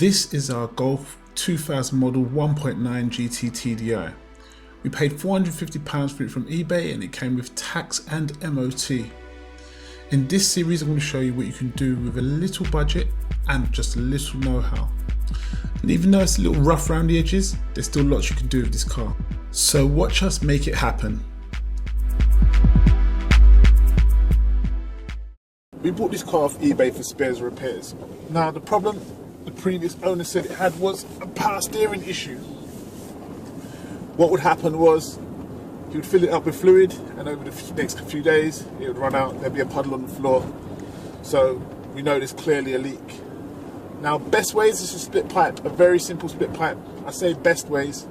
This is our Golf 2000 model 1.9 GT TDI. We paid £450 for it from eBay and it came with tax and MOT. In this series I'm going to show you what you can do with a little budget and just a little know-how. And even though it's a little rough around the edges, there's still lots you can do with this car. So watch us make it happen. We bought this car off eBay for spares and repairs. Now the problem the previous owner said it had was a power steering issue. What would happen was he would fill it up with fluid and over the next few days it would run out, there'd be a puddle on the floor. So we know there's clearly a leak. Now best ways is a split pipe, a very simple split pipe. I say best ways,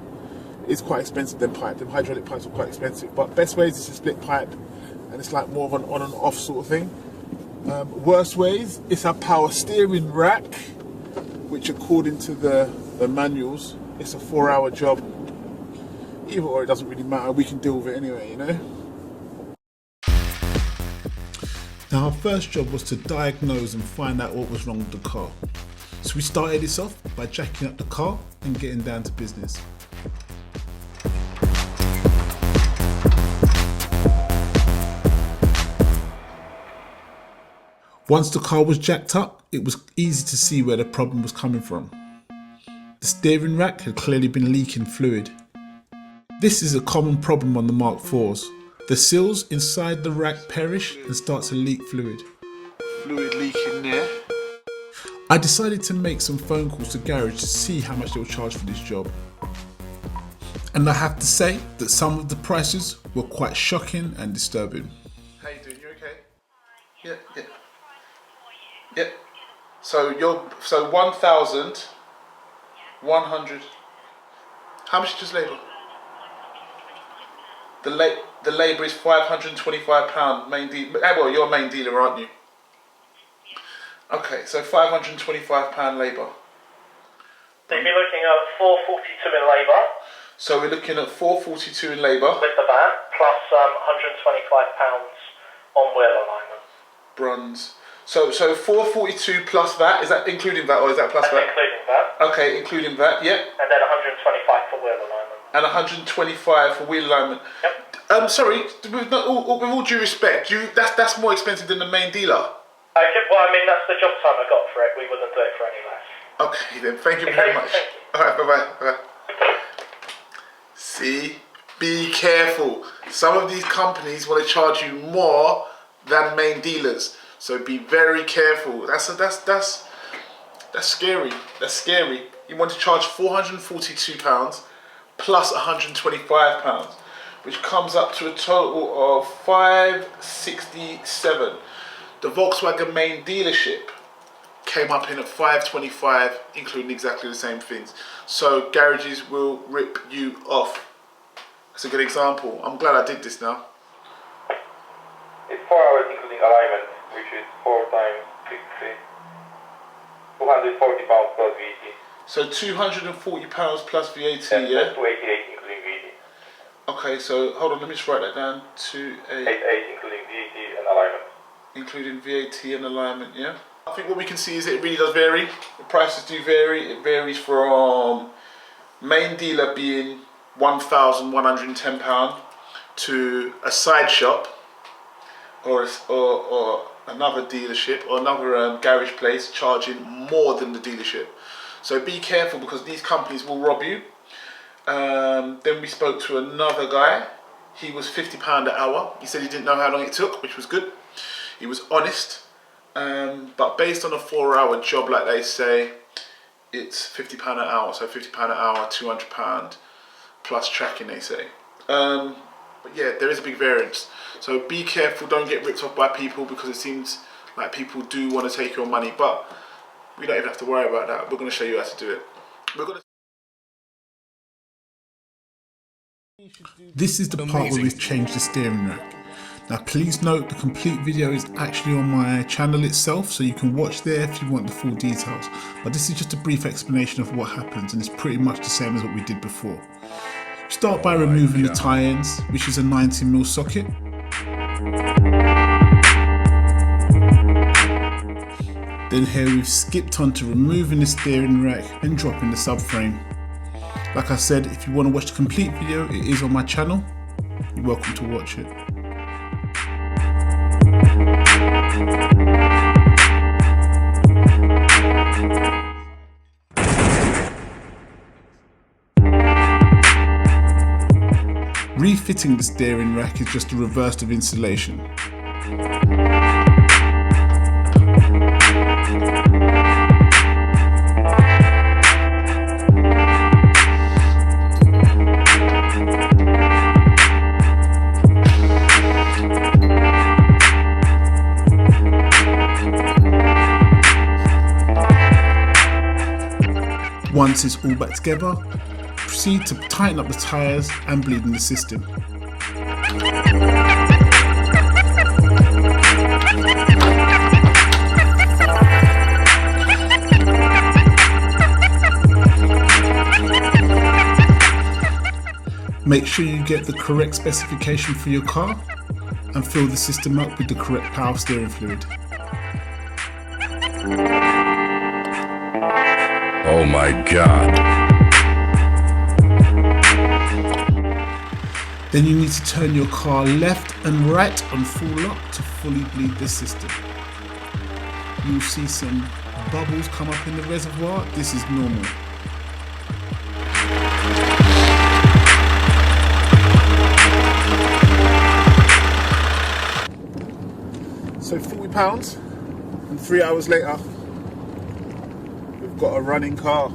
it's quite expensive than pipe. The hydraulic pipes are quite expensive, but best ways is a split pipe and it's like more of an on and off sort of thing. Worst ways, it's a power steering rack, which according to the manuals, it's a 4-hour job. Either or, it doesn't really matter, we can deal with it anyway, you know. Now our first job was to diagnose and find out what was wrong with the car. So we started this off by jacking up the car and getting down to business. Once the car was jacked up, it was easy to see where the problem was coming from. The steering rack had clearly been leaking fluid. This is a common problem on the Mk4s. The seals inside the rack perish and start to leak fluid. Fluid leaking there. I decided to make some phone calls to garage to see how much they will charge for this job. And I have to say that some of the prices were quite shocking and disturbing. How you doing? You okay? Yeah. Yep. So 1,100. How much is labour? The labour is £525. Main dealer. Well, you're a main dealer, aren't you? Okay, so £525 labour. So you'd be looking at 442 in labour. So we're looking at 442 in labour. With the VAT, plus £125 on wheel alignment. Bronze. So 442 plus VAT, is that including VAT or is that plus VAT? Including VAT. Okay, including VAT, yep. And then 125 for wheel alignment. And 125 for wheel alignment. Yep. Sorry, with all due respect, that's more expensive than the main dealer. Okay, well I mean that's the job time I got for it, we wouldn't do it for any less. Okay then, thank you very much. Alright, bye-bye. See, be careful. Some of these companies want to charge you more than main dealers. So be very careful. That's scary. That's scary. You want to charge £442 plus £125, which comes up to a total of £567. The Volkswagen main dealership came up in at £525, including exactly the same things. So garages will rip you off. That's a good example. I'm glad I did this now. It's 4 hours including alignment, which is 4 times 60, £240 plus VAT. So £240 plus VAT, and yeah? 288 including VAT. Okay, so hold on, let me just write that down. 288 including VAT and alignment. Including VAT and alignment, yeah? I think what we can see is it really does vary. The prices do vary. It varies from main dealer being £1,110 to a side shop or another dealership or another garage place charging more than the dealership. So be careful because these companies will rob you. Then we spoke to another guy. He was £50 an hour. He said he didn't know how long it took, which was good. He was honest. But based on a 4-hour job, like they say, it's £50 an hour. So £50 an hour, £200 plus tracking, they say. But yeah, there is a big variance. So be careful, don't get ripped off by people because it seems like people do want to take your money, but we don't even have to worry about that. We're going to show you how to do it. This is the part where we've changed the steering rack. Now please note the complete video is actually on my channel itself, so you can watch there if you want the full details. But this is just a brief explanation of what happens and it's pretty much the same as what we did before. Start by removing the tie-ins, which is a 19mm socket. Then here we've skipped on to removing the steering rack and dropping the subframe. Like I said, if you want to watch the complete video, it is on my channel. You're welcome to watch it. Refitting the steering rack is just a reverse of installation. Once it's all back together, proceed to tighten up the tyres and bleed in the system. Make sure you get the correct specification for your car and fill the system up with the correct power steering fluid. Oh my God. Then you need to turn your car left and right on full lock to fully bleed the system. You'll see some bubbles come up in the reservoir. This is normal. So £40 and 3 hours later, we've got a running car.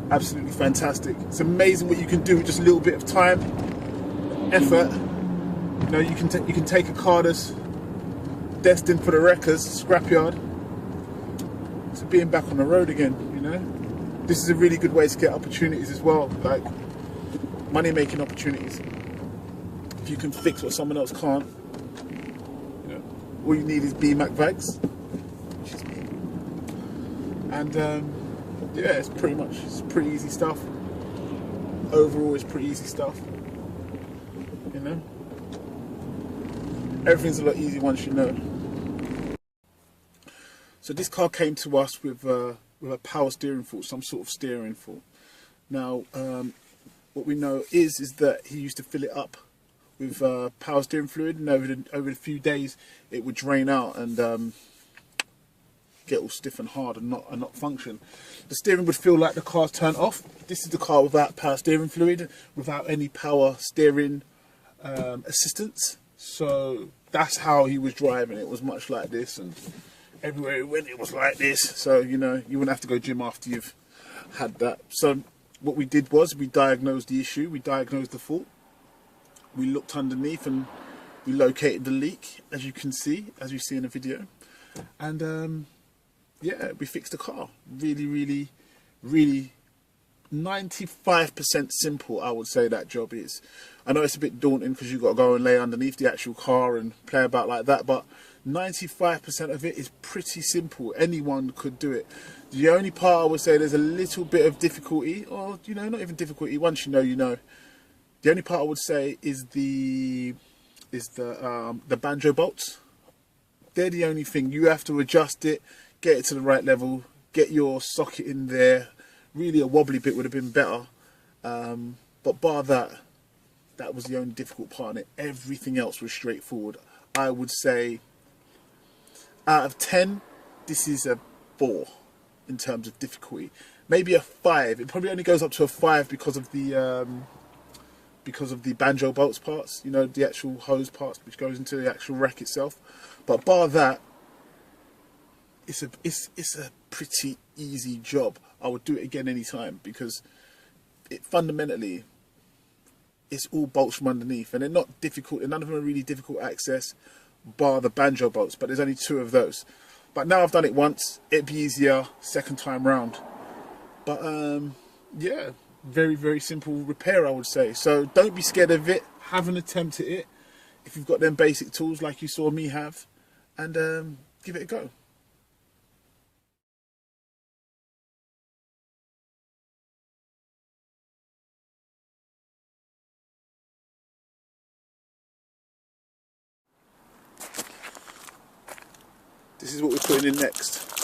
Absolutely fantastic. It's amazing what you can do with just a little bit of time, effort. You know, you can take a car that's destined for the wreckers, scrapyard, to being back on the road again. You know, this is a really good way to get opportunities as well, like money-making opportunities. If you can fix what someone else can't, you know, all you need is Mk4, which is me, and yeah, it's pretty easy stuff. Overall, it's pretty easy stuff. You know, everything's a lot easier once you know. So this car came to us with a power steering fault, some sort of steering fault. Now, what we know is that he used to fill it up with power steering fluid, and over the few days, it would drain out and get all stiff and hard and not function. The steering would feel like the car's turned off. This is the car without power steering fluid, without any power steering assistance. So that's how he was driving. It was much like this, and everywhere he went it was like this. So you know, you wouldn't have to go gym after you've had that. So what we did was we diagnosed the issue, we diagnosed the fault, we looked underneath and we located the leak, as you see in the video, and yeah, we fixed the car. Really 95% simple, I would say that job is. I know it's a bit daunting because you've got to go and lay underneath the actual car and play about like that, but 95% of it is pretty simple. Anyone could do it. The only part I would say there's a little bit of difficulty, or you know, not even difficulty, once you know, you know. The only part I would say is the banjo bolts. They're the only thing. You have to adjust it, get it to the right level, get your socket in there. Really, a wobbly bit would have been better, but bar that was the only difficult part in it. Everything else was straightforward. I would say out of 10, this is a 4 in terms of difficulty. Maybe a 5. It probably only goes up to a 5 because of the banjo bolts parts, you know, the actual hose parts which goes into the actual rack itself. But bar that, it's a pretty easy job. I would do it again anytime because fundamentally it's all bolts from underneath, and they're not difficult, and none of them are really difficult access bar the banjo bolts, but there's only 2 of those. But now I've done it once, it'd be easier second time round. But yeah, very simple repair, I would say. So don't be scared of it, have an attempt at it if you've got them basic tools like you saw me have, and give it a go. This is what we're putting in next.